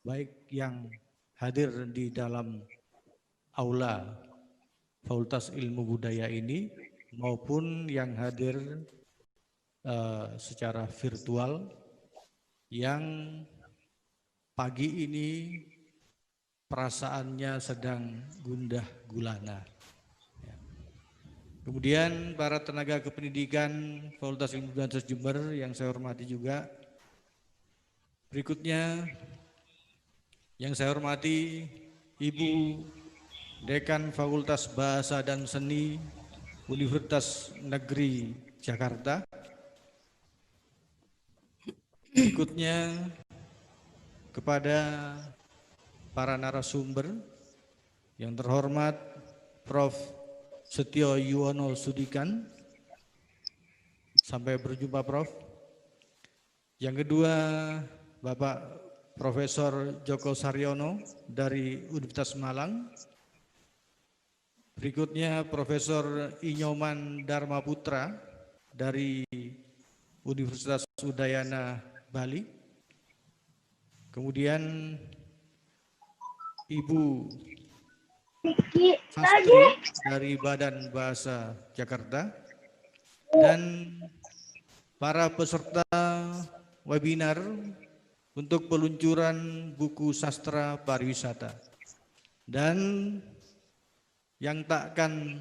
baik yang hadir di dalam aula Fakultas Ilmu Budaya ini maupun yang hadir secara virtual yang pagi ini perasaannya sedang gundah gulana. Kemudian para tenaga kependidikan Fakultas Ilmu Budaya Jember yang saya hormati juga. Berikutnya yang saya hormati Ibu Dekan Fakultas Bahasa dan Seni Universitas Negeri Jakarta. Berikutnya kepada para narasumber yang terhormat Prof. Setio Yuwono Sudikan. Sampai berjumpa Prof. Yang kedua Bapak Profesor Joko Saryono dari Universitas Malang. Berikutnya Profesor Inyoman Dharma Putra dari Universitas Udayana Bali. Kemudian Ibu Fastri dari Badan Bahasa Jakarta dan para peserta webinar untuk peluncuran buku sastra pariwisata. Dan yang takkan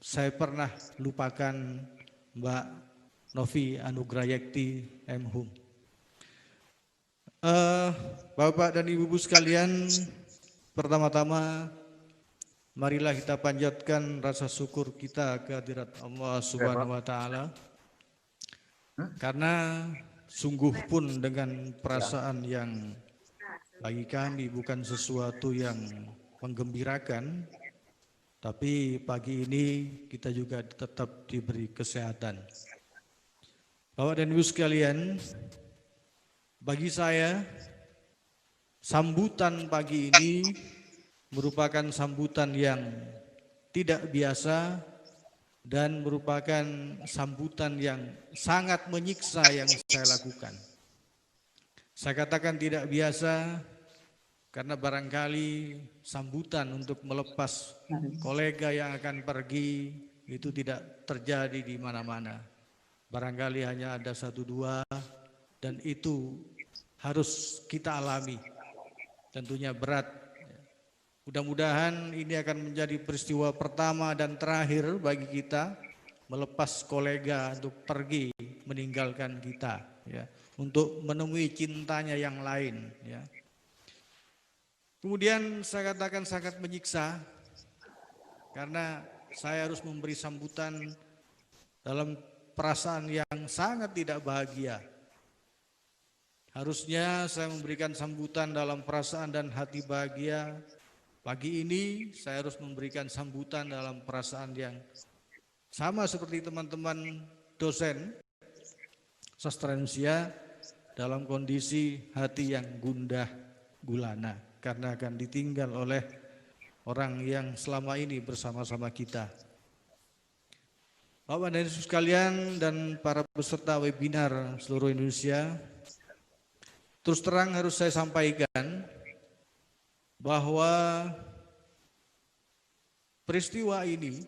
saya pernah lupakan Mbak Novi Anugrayekti M.Hum. Bapak dan Ibu sekalian, pertama-tama marilah kita panjatkan rasa syukur kita kehadirat Allah Subhanahu wa taala. Karena sungguh pun dengan perasaan yang bagi kami bukan sesuatu yang menggembirakan, tapi pagi ini kita juga tetap diberi kesehatan. Bapak dan Ibu sekalian, bagi saya sambutan pagi ini merupakan sambutan yang tidak biasa dan merupakan sambutan yang sangat menyiksa yang saya lakukan. Saya katakan tidak biasa karena barangkali sambutan untuk melepas kolega yang akan pergi itu tidak terjadi di mana-mana. Barangkali hanya ada satu dua dan itu harus kita alami. Tentunya berat. Mudah-mudahan ini akan menjadi peristiwa pertama dan terakhir bagi kita melepas kolega untuk pergi meninggalkan kita, ya, untuk menemui cintanya yang lain. Ya. Kemudian saya katakan sangat menyiksa karena saya harus memberi sambutan dalam perasaan yang sangat tidak bahagia. Harusnya saya memberikan sambutan dalam perasaan dan hati bahagia. Pagi ini saya harus memberikan sambutan dalam perasaan yang sama seperti teman-teman dosen sastra Indonesia dalam kondisi hati yang gundah gulana karena akan ditinggal oleh orang yang selama ini bersama-sama kita. Bapak dan Ibu sekalian dan para peserta webinar seluruh Indonesia, terus terang harus saya sampaikan bahwa peristiwa ini,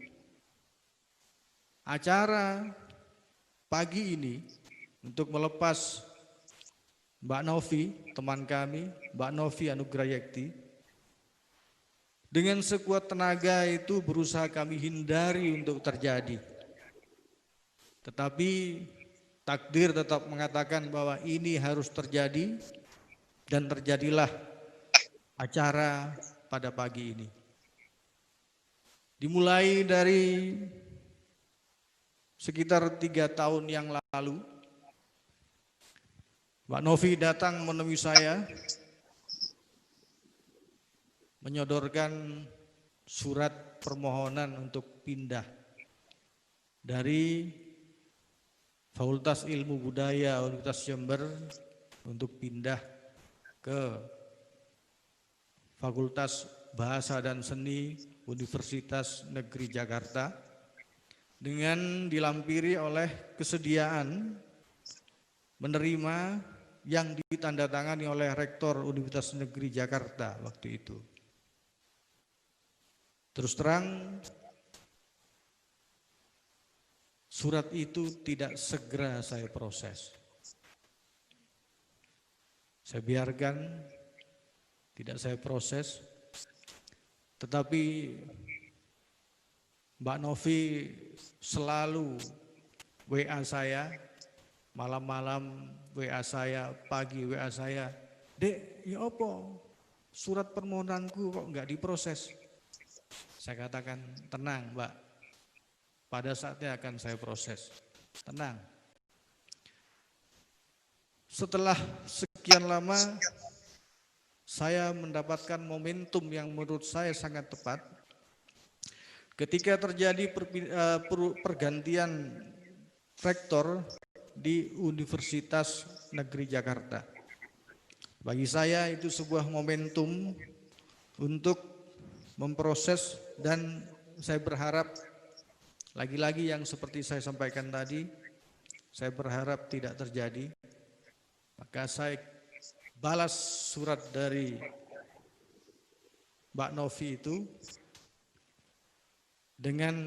acara pagi ini untuk melepas Mbak Novi, teman kami, Mbak Novi Anugrayekti, dengan sekuat tenaga itu berusaha kami hindari untuk terjadi. Tetapi takdir tetap mengatakan bahwa ini harus terjadi dan terjadilah acara pada pagi ini. Dimulai dari sekitar 3 tahun yang lalu, Mbak Novi datang menemui saya, menyodorkan surat permohonan untuk pindah dari Fakultas Ilmu Budaya Universitas Jember untuk pindah ke Fakultas Bahasa dan Seni Universitas Negeri Jakarta dengan dilampiri oleh kesediaan menerima yang ditandatangani oleh Rektor Universitas Negeri Jakarta waktu itu. Terus terang, surat itu tidak segera saya proses. Saya biarkan, tidak saya proses, tetapi Mbak Novi selalu WA saya, malam-malam WA saya, pagi WA saya, "Dek, ya apa? Surat permohonanku kok enggak diproses?" Saya katakan, "Tenang Mbak, pada saatnya akan saya proses, tenang." Setelah sekian lama, saya mendapatkan momentum yang menurut saya sangat tepat. Ketika terjadi pergantian rektor di Universitas Negeri Jakarta. Bagi saya itu sebuah momentum untuk memproses, dan saya berharap lagi-lagi yang seperti saya sampaikan tadi, saya berharap tidak terjadi. Maka saya balas surat dari Mbak Novi itu dengan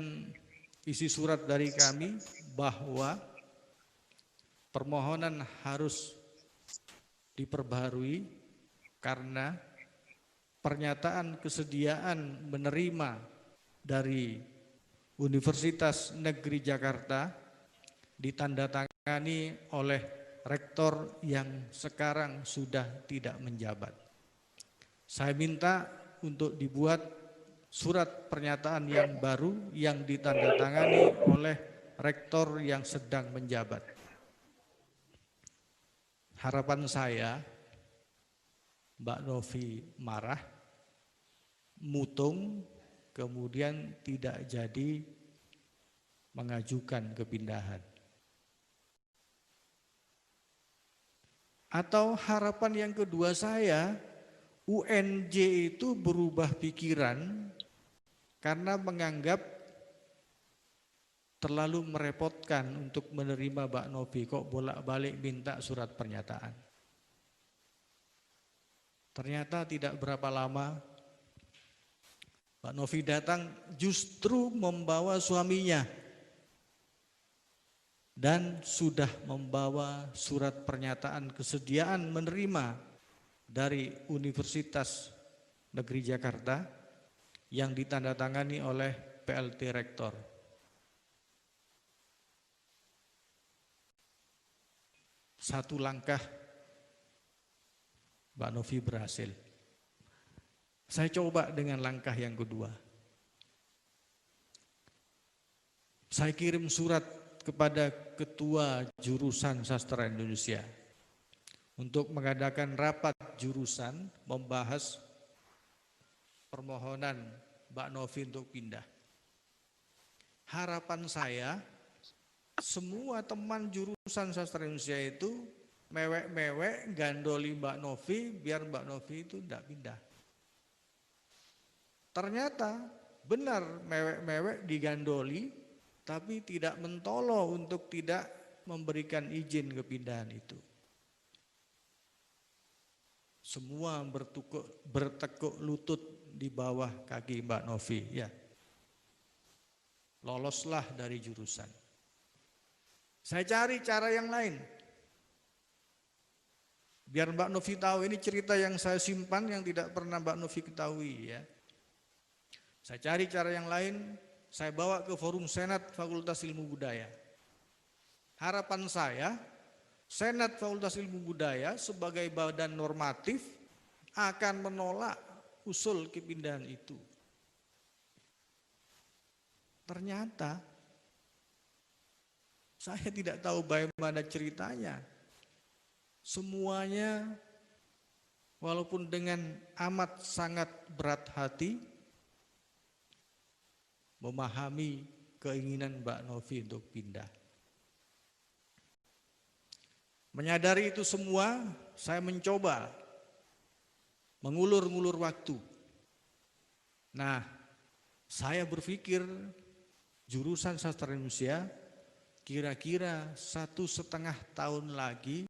isi surat dari kami bahwa permohonan harus diperbaharui karena pernyataan kesediaan menerima dari Universitas Negeri Jakarta ditandatangani oleh rektor yang sekarang sudah tidak menjabat. Saya minta untuk dibuat surat pernyataan yang baru yang ditandatangani oleh rektor yang sedang menjabat. Harapan saya Mbak Novi marah, mutung, kemudian tidak jadi mengajukan kepindahan. Atau harapan yang kedua saya, UNJ itu berubah pikiran karena menganggap terlalu merepotkan untuk menerima Mbak Novi, kok bolak-balik minta surat pernyataan. Ternyata tidak berapa lama Mbak Novi datang justru membawa suaminya dan sudah membawa surat pernyataan kesediaan menerima dari Universitas Negeri Jakarta yang ditandatangani oleh PLT Rektor. Satu langkah Mbak Novi berhasil. Saya coba dengan langkah yang kedua. Saya kirim surat kepada Ketua Jurusan Sastra Indonesia untuk mengadakan rapat jurusan membahas permohonan Mbak Novi untuk pindah. Harapan saya, semua teman jurusan Sastra Indonesia itu mewek-mewek gandoli Mbak Novi biar Mbak Novi itu tidak pindah. Ternyata benar mewek-mewek digandoli, tapi tidak mentolo untuk tidak memberikan izin kepindahan itu. Semua bertekuk lutut di bawah kaki Mbak Novi, ya. Loloslah dari jurusan. Saya cari cara yang lain. Biar Mbak Novi tahu, ini cerita yang saya simpan yang tidak pernah Mbak Novi ketahui, ya. Saya cari cara yang lain, saya bawa ke forum Senat Fakultas Ilmu Budaya. Harapan saya, Senat Fakultas Ilmu Budaya sebagai badan normatif akan menolak usul kepindahan itu. Ternyata saya tidak tahu bagaimana ceritanya. Semuanya walaupun dengan amat sangat berat hati memahami keinginan Mbak Novi untuk pindah. Menyadari itu semua, saya mencoba mengulur-ngulur waktu. Nah, saya berpikir jurusan Sastra Indonesia kira-kira 1,5 tahun lagi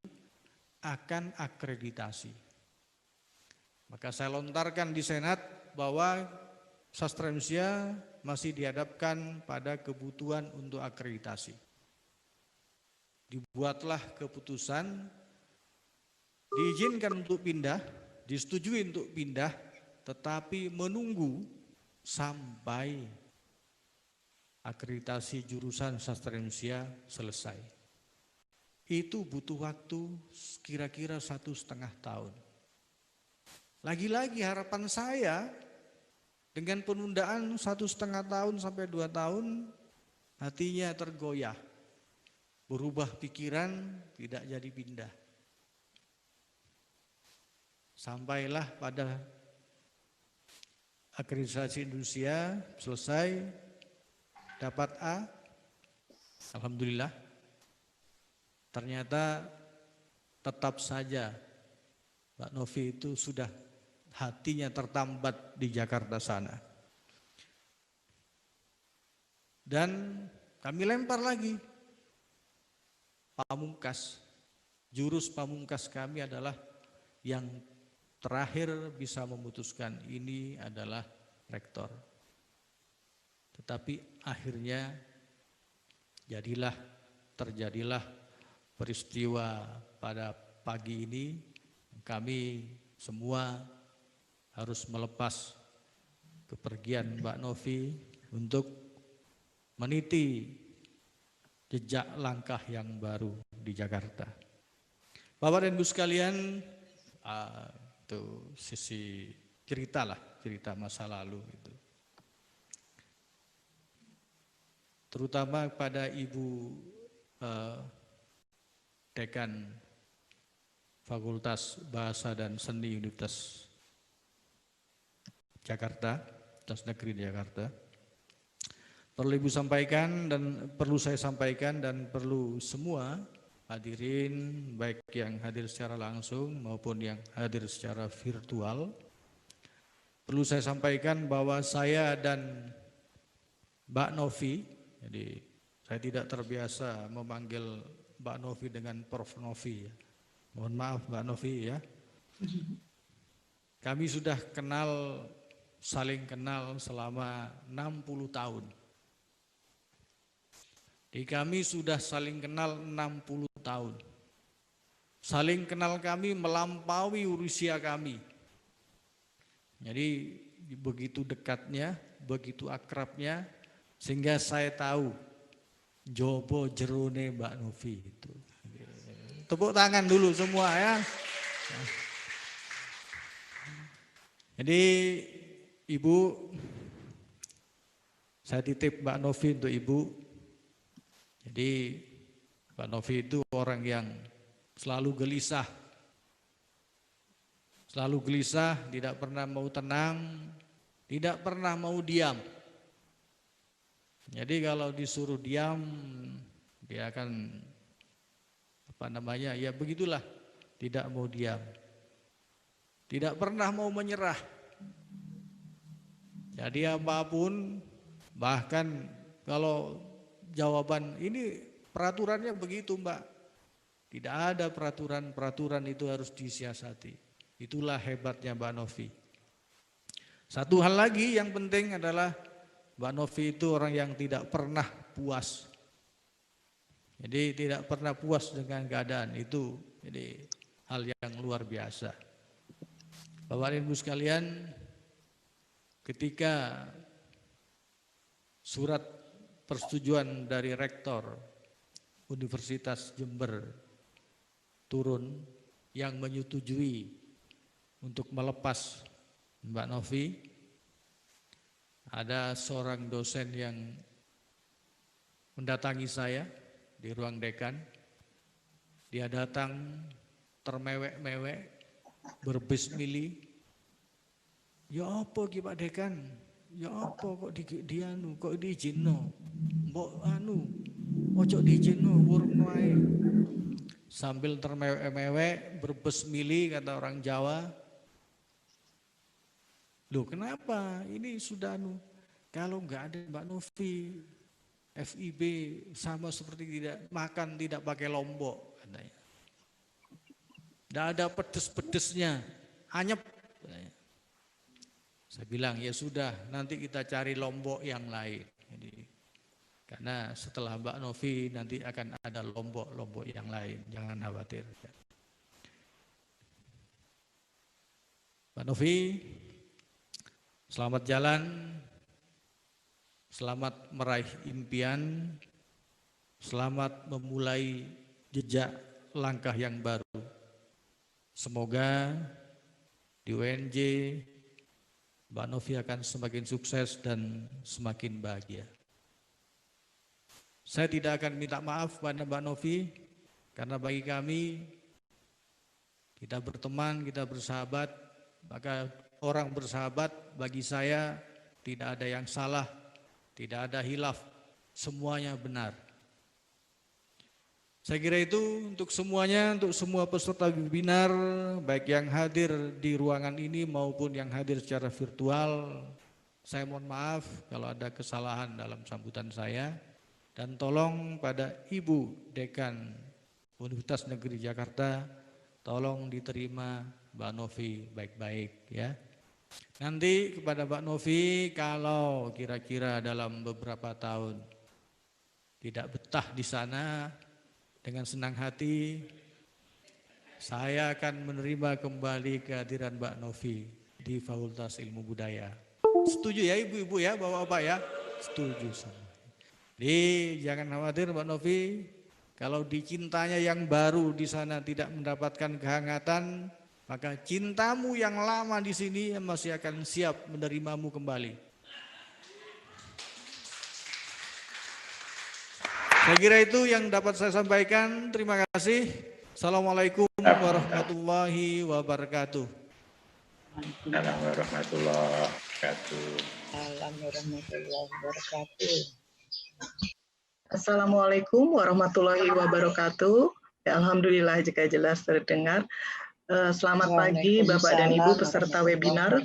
akan akreditasi. Maka saya lontarkan di Senat bahwa sastra Indonesia masih dihadapkan pada kebutuhan untuk akreditasi. Dibuatlah keputusan, diizinkan untuk pindah, disetujui untuk pindah, tetapi menunggu sampai akreditasi jurusan sastra Indonesia selesai. Itu butuh waktu kira-kira 1,5 tahun. Lagi-lagi harapan saya dengan penundaan 1,5 tahun sampai 2 tahun, hatinya tergoyah, berubah pikiran, tidak jadi pindah. Sampailah pada akreditasi Indonesia selesai, dapat A, alhamdulillah. Ternyata tetap saja Mbak Novi itu sudah hatinya tertambat di Jakarta sana. Dan kami lempar lagi pamungkas. Jurus pamungkas kami adalah yang terakhir bisa memutuskan ini adalah rektor. Tetapi akhirnya terjadilah peristiwa pada pagi ini. Kami semua harus melepas kepergian Mbak Novi untuk meniti jejak langkah yang baru di Jakarta. Bapak dan Ibu sekalian, itu sisi cerita masa lalu itu. Terutama pada Ibu Dekan Fakultas Bahasa dan Seni Universitas Jakarta, Universitas Negeri Jakarta. Perlu Ibu sampaikan dan perlu saya sampaikan dan perlu semua hadirin, baik yang hadir secara langsung maupun yang hadir secara virtual, perlu saya sampaikan bahwa saya dan Mbak Novi, jadi saya tidak terbiasa memanggil Mbak Novi dengan Prof. Novi. Mohon maaf Mbak Novi ya. Kami sudah saling kenal selama 60 tahun. Jadi kami sudah saling kenal 60 tahun. Saling kenal kami melampaui usia kami. Jadi begitu dekatnya, begitu akrabnya, sehingga saya tahu jobo jerone Mbak Novi itu. Tepuk tangan dulu semua ya. Jadi Ibu, saya titip Mbak Novi untuk Ibu. Jadi Mbak Novi itu orang yang selalu gelisah, tidak pernah mau tenang, tidak pernah mau diam. Jadi kalau disuruh diam, dia akan ya begitulah, tidak mau diam. Tidak pernah mau menyerah. Jadi apapun, bahkan kalau jawaban ini peraturannya begitu Mbak. Tidak ada peraturan itu harus disiasati. Itulah hebatnya Mbak Novi. Satu hal lagi yang penting adalah Mbak Novi itu orang yang tidak pernah puas. Jadi tidak pernah puas dengan keadaan itu. Jadi hal yang luar biasa. Bapak dan Ibu sekalian, ketika surat persetujuan dari Rektor Universitas Jember turun yang menyetujui untuk melepas Mbak Novi, ada seorang dosen yang mendatangi saya di ruang dekan. Dia datang termewek-mewek, berbismili. Ya apa ki Pak Dekan? Ya apa kok kok diizinno? Mbok ojo diizinno wurung wae. Sambil termewek-mewek, berbismili kata orang Jawa. Loh kenapa? Ini sudah kalau enggak ada Mbak Novi, FIB sama seperti tidak makan tidak pakai lombok katanya. Tidak ada pedes-pedesnya, anyep. Saya bilang ya sudah, nanti kita cari lombok yang lain. Jadi, karena setelah Mbak Novi nanti akan ada lombok yang lain, jangan khawatir. Mbak Novi, selamat jalan, selamat meraih impian, selamat memulai jejak langkah yang baru. Semoga di UNJ Mbak Novi akan semakin sukses dan semakin bahagia. Saya tidak akan minta maaf pada Mbak Novi, karena bagi kami, kita berteman, kita bersahabat, maka orang bersahabat bagi saya tidak ada yang salah, tidak ada hilaf, semuanya benar. Saya kira itu untuk semuanya, untuk semua peserta webinar, baik yang hadir di ruangan ini maupun yang hadir secara virtual. Saya mohon maaf kalau ada kesalahan dalam sambutan saya, dan tolong pada Ibu Dekan Universitas Negeri Jakarta, tolong diterima Mbak Novi baik-baik ya. Nanti kepada Mbak Novi, kalau kira-kira dalam beberapa tahun tidak betah di sana, dengan senang hati saya akan menerima kembali kehadiran Mbak Novi di Fakultas Ilmu Budaya. Setuju ya ibu-ibu ya, bapak-bapak ya? Setuju semua. Jadi jangan khawatir Mbak Novi, kalau dicintanya yang baru di sana tidak mendapatkan kehangatan, maka cintamu yang lama di sini masih akan siap menerimamu kembali. Saya kira itu yang dapat saya sampaikan. Terima kasih. Assalamualaikum warahmatullahi wabarakatuh. Assalamualaikum warahmatullahi wabarakatuh. Assalamualaikum warahmatullahi wabarakatuh. Ya, alhamdulillah jika jelas terdengar. Selamat pagi Bapak dan Ibu peserta webinar.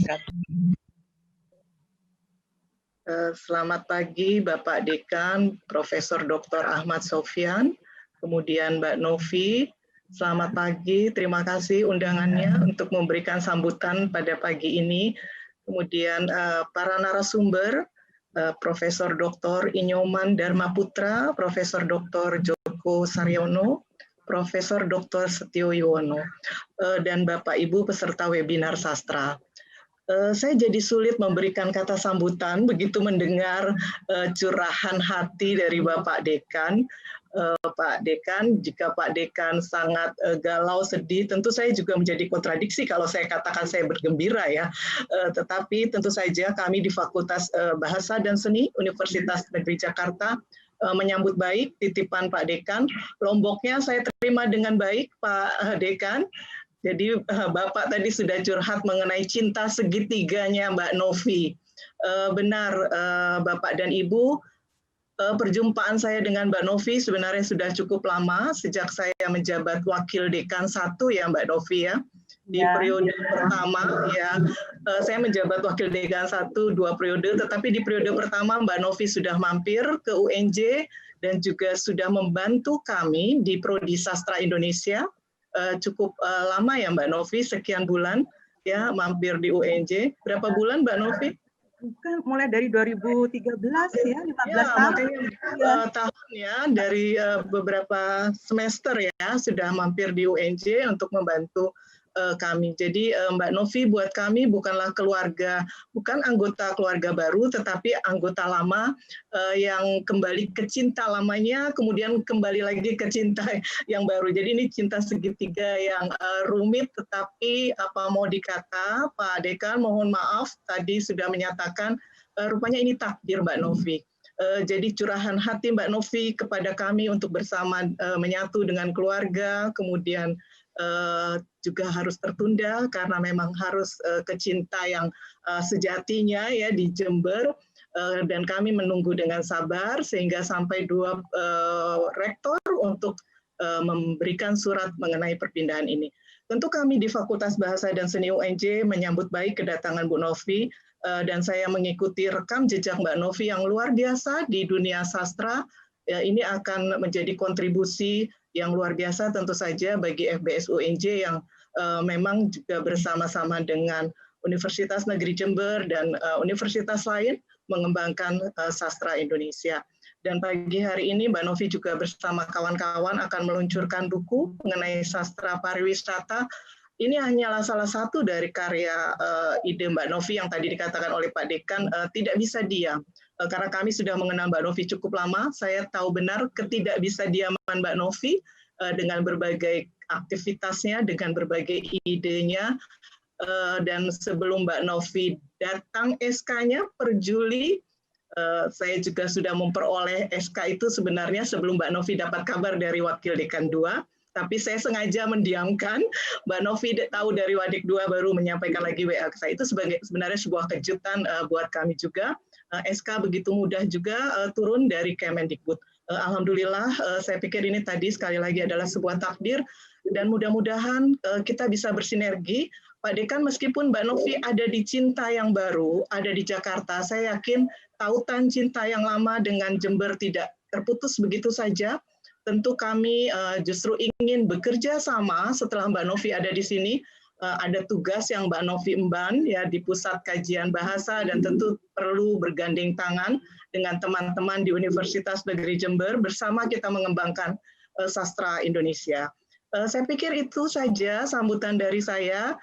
Selamat pagi Bapak Dekan, Profesor Dr. Ahmad Sofyan, kemudian Mbak Novi. Selamat pagi, terima kasih undangannya untuk memberikan sambutan pada pagi ini. Kemudian para narasumber, Profesor Dr. Inyoman Dharma Putra, Profesor Dr. Joko Saryono, Profesor Dr. Setio Yuwono, dan Bapak Ibu peserta webinar sastra. Saya jadi sulit memberikan kata sambutan begitu mendengar curahan hati dari Bapak Dekan. Pak Dekan, jika Pak Dekan sangat galau, sedih, tentu saya juga menjadi kontradiksi kalau saya katakan saya bergembira ya. Tetapi tentu saja kami di Fakultas Bahasa dan Seni Universitas Negeri Jakarta menyambut baik titipan Pak Dekan. Lomboknya saya terima dengan baik Pak Dekan. Jadi Bapak tadi sudah curhat mengenai cinta segitiganya Mbak Novi. Benar Bapak dan Ibu, perjumpaan saya dengan Mbak Novi sebenarnya sudah cukup lama, sejak saya menjabat Wakil Dekan 1 ya Mbak Novi ya. Di periode pertama ya, saya menjabat Wakil Dekan 1 2 periode, tetapi di periode pertama Mbak Novi sudah mampir ke UNJ dan juga sudah membantu kami di Prodi Sastra Indonesia. Cukup lama ya Mbak Novi, sekian bulan ya mampir di UNJ. Berapa bulan Mbak Novi? Bukan, mulai dari 2013 ya, 15 tahun. Makanya tahun ya, dari beberapa semester ya sudah mampir di UNJ untuk membantu kami. Jadi Mbak Novi buat kami bukanlah keluarga, bukan anggota keluarga baru, tetapi anggota lama yang kembali ke cinta lamanya, kemudian kembali lagi ke cinta yang baru. Jadi ini cinta segitiga yang rumit, tetapi apa mau dikata, Pak Dekan mohon maaf tadi sudah menyatakan rupanya ini takdir Mbak Novi. Jadi curahan hati Mbak Novi kepada kami untuk bersama menyatu dengan keluarga, kemudian juga harus tertunda karena memang harus ke cinta yang sejatinya ya di Jember, dan kami menunggu dengan sabar sehingga sampai 2 rektor untuk memberikan surat mengenai perpindahan ini. Tentu kami di Fakultas Bahasa dan Seni UNJ menyambut baik kedatangan Bu Novi, dan saya mengikuti rekam jejak Mbak Novi yang luar biasa di dunia sastra. Ya, ini akan menjadi kontribusi yang luar biasa tentu saja bagi FBS UNJ yang memang juga bersama-sama dengan Universitas Negeri Jember dan universitas lain mengembangkan sastra Indonesia. Dan pagi hari ini Mbak Novi juga bersama kawan-kawan akan meluncurkan buku mengenai sastra pariwisata. Ini hanyalah salah satu dari karya ide Mbak Novi yang tadi dikatakan oleh Pak Dekan, tidak bisa diam. Karena kami sudah mengenal Mbak Novi cukup lama, saya tahu benar ketidakbisadiaman Mbak Novi dengan berbagai aktivitasnya, dengan berbagai idenya. Dan sebelum Mbak Novi datang SK-nya per Juli, saya juga sudah memperoleh SK itu sebenarnya sebelum Mbak Novi dapat kabar dari Wakil Dekan 2, tapi saya sengaja mendiamkan. Mbak Novi tahu dari Wadik 2 baru menyampaikan lagi WA ke saya. Itu sebenarnya sebuah kejutan buat kami juga. SK begitu mudah juga turun dari Kemendikbud. Alhamdulillah, saya pikir ini tadi sekali lagi adalah sebuah takdir dan mudah-mudahan kita bisa bersinergi. Pak Dekan, meskipun Mbak Novi ada di Cinta yang baru, ada di Jakarta, saya yakin tautan Cinta yang lama dengan Jember tidak terputus begitu saja. Tentu kami justru ingin bekerja sama setelah Mbak Novi ada di sini. Ada tugas yang Mbak Novi emban ya di Pusat Kajian Bahasa dan tentu perlu bergandeng tangan dengan teman-teman di Universitas Negeri Jember bersama kita mengembangkan sastra Indonesia. Saya pikir itu saja sambutan dari saya.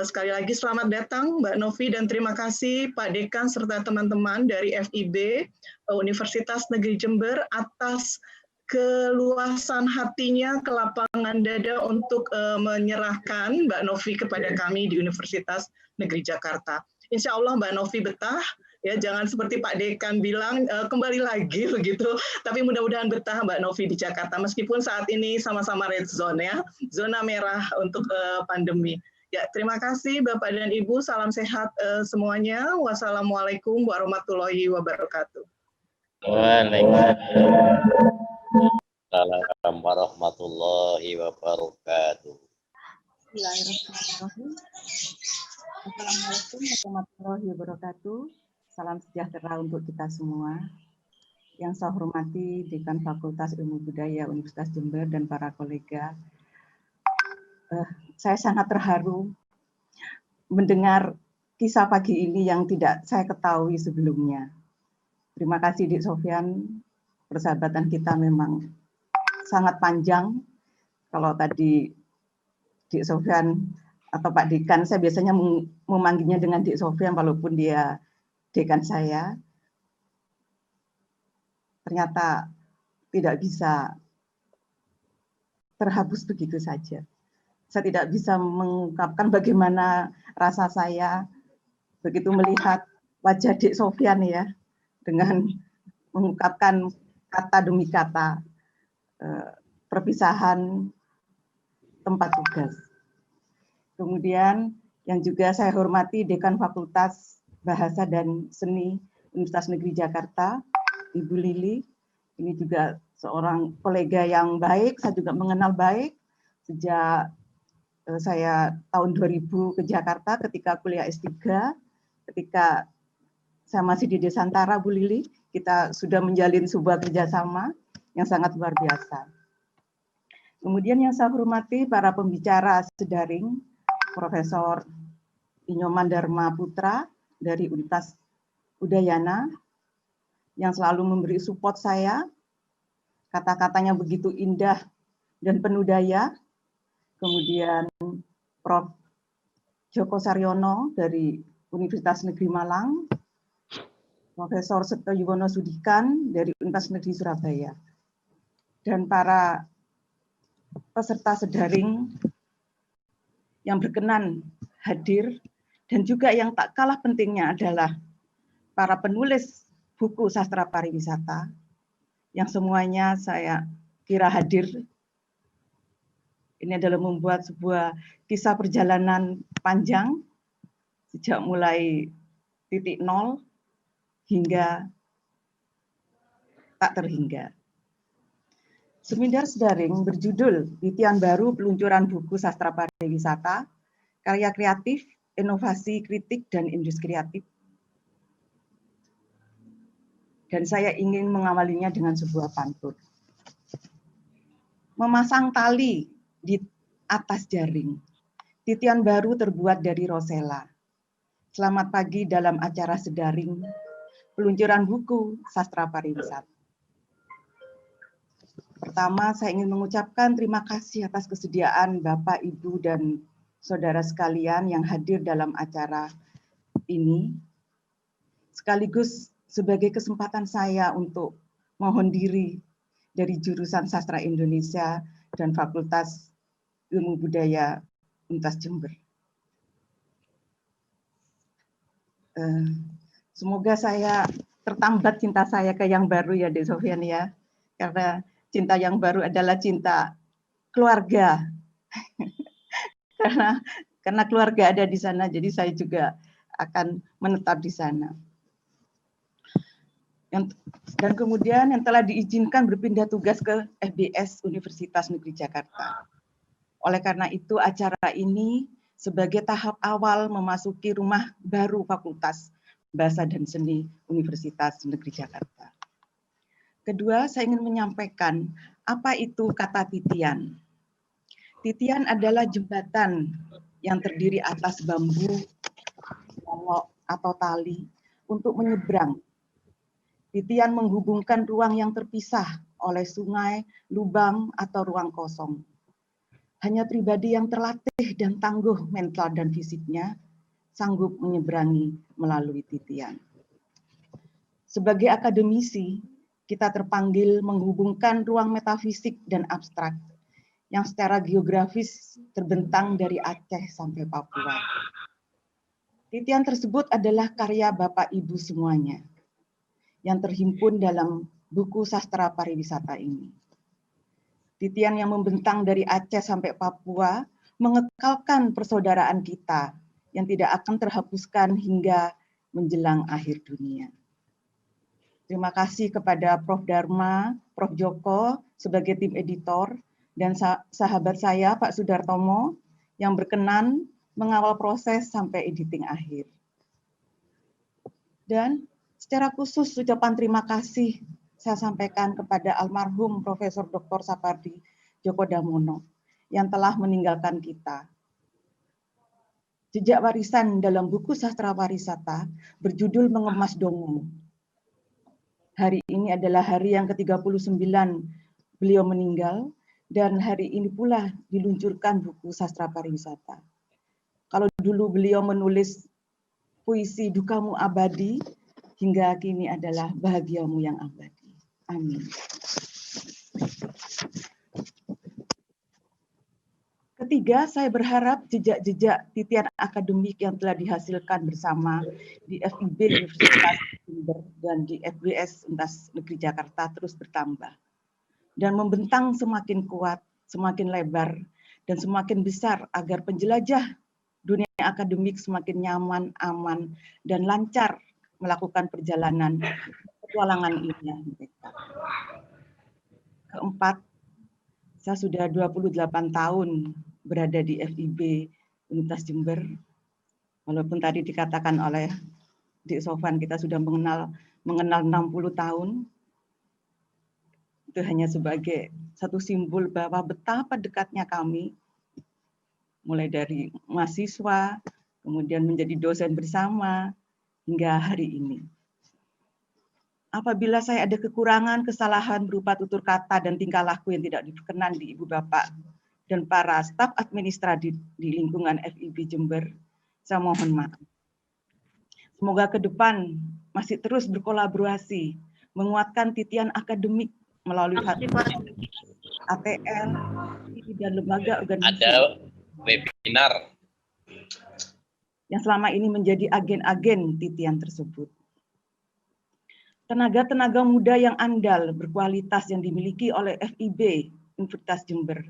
Sekali lagi selamat datang Mbak Novi dan terima kasih Pak Dekan serta teman-teman dari FIB Universitas Negeri Jember atas keluasan hatinya, kelapangan dada untuk menyerahkan Mbak Novi kepada kami di Universitas Negeri Jakarta. Insya Allah Mbak Novi betah, ya jangan seperti Pak Dekan bilang kembali lagi begitu, tapi mudah-mudahan betah Mbak Novi di Jakarta meskipun saat ini sama-sama red zone ya, zona merah untuk pandemi. Ya, terima kasih Bapak dan Ibu, salam sehat semuanya. Wassalamualaikum warahmatullahi wabarakatuh. Waalaikumsalam warahmatullahi wabarakatuh. Bismillahirrahmanirrahim. Assalamualaikum warahmatullahi wabarakatuh. Salam sejahtera untuk kita semua. Yang saya hormati Dekan Fakultas Ilmu Budaya Universitas Jember dan para kolega. Saya sangat terharu mendengar kisah pagi ini yang tidak saya ketahui sebelumnya. Terima kasih Dik Sofyan, persahabatan kita memang sangat panjang. Kalau tadi Dik Sofyan atau Pak Dekan, saya biasanya memanggilnya dengan Dik Sofyan walaupun dia dekan saya. Ternyata tidak bisa terhapus begitu saja. Saya tidak bisa mengungkapkan bagaimana rasa saya begitu melihat wajah Dik Sofyan ya, dengan mengungkapkan kata demi kata perpisahan tempat tugas. Kemudian yang juga saya hormati Dekan Fakultas Bahasa dan Seni Universitas Negeri Jakarta, Ibu Lili. Ini juga seorang kolega yang baik, saya juga mengenal baik sejak saya tahun 2000 ke Jakarta ketika kuliah S3, ketika saya masih di Desantara, Bu Lili, kita sudah menjalin sebuah kerjasama yang sangat luar biasa. Kemudian yang saya hormati para pembicara sedaring, Profesor Inyoman Dharma Putra dari Universitas Udayana, yang selalu memberi support saya, kata-katanya begitu indah dan penuh daya. Kemudian Prof. Joko Saryono dari Universitas Negeri Malang, Profesor Seto Yuwono Sudikan dari Universitas Negeri Surabaya, dan para peserta sedaring yang berkenan hadir, dan juga yang tak kalah pentingnya adalah para penulis buku sastra pariwisata yang semuanya saya kira hadir. Ini adalah membuat sebuah kisah perjalanan panjang sejak mulai titik nol hingga tak terhingga. Seminar sedaring berjudul Titian Baru Peluncuran Buku Sastra Pariwisata, Karya Kreatif, Inovasi Kritik dan Industri Kreatif. Dan saya ingin mengawalinya dengan sebuah pantun. memasang tali di atas jaring. Titian baru terbuat dari rosella. Selamat pagi dalam acara sedaring peluncuran buku Sastra Pariwisata. Pertama, saya ingin mengucapkan terima kasih atas kesediaan Bapak, Ibu, dan saudara sekalian yang hadir dalam acara ini. Sekaligus sebagai kesempatan saya untuk mohon diri dari jurusan Sastra Indonesia dan Fakultas Ilmu Budaya Universitas Jember. Semoga saya tertambat cinta saya ke yang baru ya, Dek Sofyan ya, karena cinta yang baru adalah cinta keluarga. karena keluarga ada di sana, jadi saya juga akan menetap di sana. Dan kemudian yang telah diizinkan berpindah tugas ke FBS Universitas Negeri Jakarta. Oleh karena itu acara ini sebagai tahap awal memasuki rumah baru Fakultas Bahasa dan Seni Universitas Negeri Jakarta. Kedua, saya ingin menyampaikan apa itu kata titian. Titian adalah jembatan yang terdiri atas bambu, molok atau tali untuk menyeberang. Titian menghubungkan ruang yang terpisah oleh sungai, lubang, atau ruang kosong. Hanya pribadi yang terlatih dan tangguh mental dan fisiknya sanggup menyeberangi melalui titian. Sebagai akademisi, kita terpanggil menghubungkan ruang metafisik dan abstrak yang secara geografis terbentang dari Aceh sampai Papua. Titian tersebut adalah karya Bapak Ibu semuanya yang terhimpun dalam buku Sastra Pariwisata ini. Titian yang membentang dari Aceh sampai Papua mengekalkan persaudaraan kita yang tidak akan terhapuskan hingga menjelang akhir dunia. Terima kasih kepada Prof. Dharma, Prof. Joko sebagai tim editor, dan sahabat saya Pak Sudartomo yang berkenan mengawal proses sampai editing akhir. Dan secara khusus ucapan terima kasih saya sampaikan kepada almarhum Profesor Dr. Sapardi Djoko Damono yang telah meninggalkan kita. Jejak warisan dalam buku Sastra Pariwisata berjudul Mengemas Dongeng. Hari ini adalah hari yang ke-39 beliau meninggal dan hari ini pula diluncurkan buku Sastra Pariwisata. Kalau dulu beliau menulis puisi Dukamu Abadi, hingga kini adalah Bahagiamu yang Abadi. Amin. Ketiga, saya berharap jejak-jejak titian akademik yang telah dihasilkan bersama di FIB Universitas Jember dan di FBS Universitas Negeri Jakarta terus bertambah dan membentang semakin kuat, semakin lebar, dan semakin besar agar penjelajah dunia akademik semakin nyaman, aman, dan lancar melakukan perjalanan petualangan ilmiah mereka. Keempat, saya sudah 28 tahun berada di FIB Universitas Jember. Walaupun tadi dikatakan oleh Dik Sofan kita sudah mengenal 60 tahun. Itu hanya sebagai satu simbol bahwa betapa dekatnya kami, mulai dari mahasiswa, kemudian menjadi dosen bersama, hingga hari ini. Apabila saya ada kekurangan, kesalahan berupa tutur kata dan tingkah laku yang tidak diperkenan di Ibu Bapak dan para staf administratif di lingkungan FIB Jember, saya mohon maaf. Semoga ke depan masih terus berkolaborasi, menguatkan titian akademik melalui ATL dan lembaga organisasi. Ada webinar Yang selama ini menjadi agen-agen titian tersebut. Tenaga-tenaga muda yang andal, berkualitas yang dimiliki oleh FIB Universitas Jember.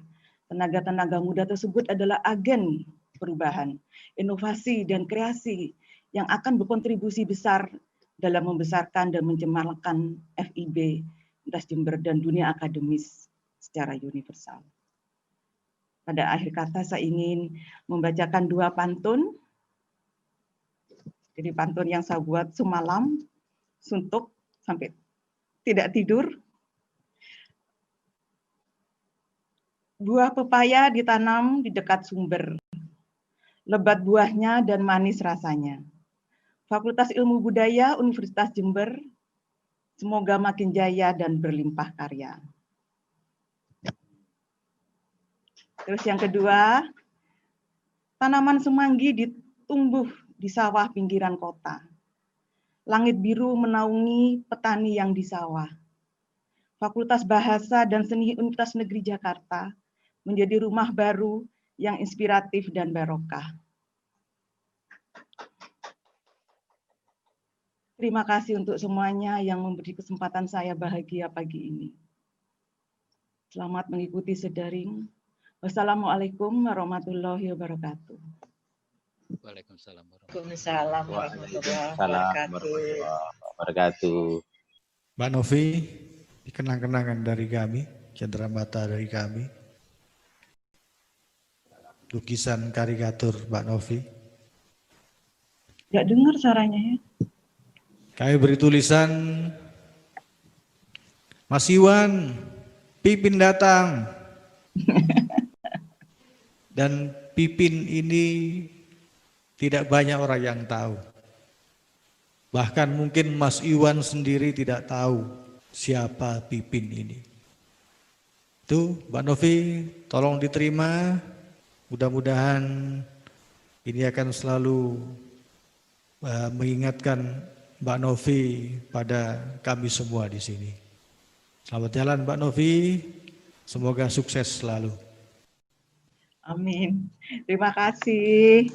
Tenaga-tenaga muda tersebut adalah agen perubahan, inovasi, dan kreasi yang akan berkontribusi besar dalam membesarkan dan mencemarkan FIB Universitas Jember dan dunia akademis secara universal. Pada akhir kata saya ingin membacakan 2 pantun. Jadi pantun yang saya buat semalam, suntuk sampai tidak tidur. Buah pepaya ditanam di dekat sumber. Lebat buahnya dan manis rasanya. Fakultas Ilmu Budaya Universitas Jember, semoga makin jaya dan berlimpah karya. Terus yang kedua, tanaman semanggi ditumbuh di sawah pinggiran kota. Langit biru menaungi petani yang di sawah. Fakultas Bahasa dan Seni Universitas Negeri Jakarta menjadi rumah baru yang inspiratif dan barokah. Terima kasih untuk semuanya yang memberi kesempatan saya bahagia pagi ini. Selamat mengikuti sedaring. Wassalamualaikum warahmatullahi wabarakatuh. Waalaikumsalam. Waalaikumsalam warahmatullahi wabarakatuh. Mbak Novi, kenang-kenangan dari kami, cenderamata dari kami. Lukisan karikatur Mbak Novi. Nggak dengar suaranya ya. Kami beri tulisan, Mas Iwan, Pipin datang. Dan Pipin ini tidak banyak orang yang tahu. Bahkan mungkin Mas Iwan sendiri tidak tahu siapa Pipin ini. Itu Mbak Novi, tolong diterima. Mudah-mudahan ini akan selalu mengingatkan Mbak Novi pada kami semua di sini. Selamat jalan Mbak Novi, semoga sukses selalu. Amin. Terima kasih.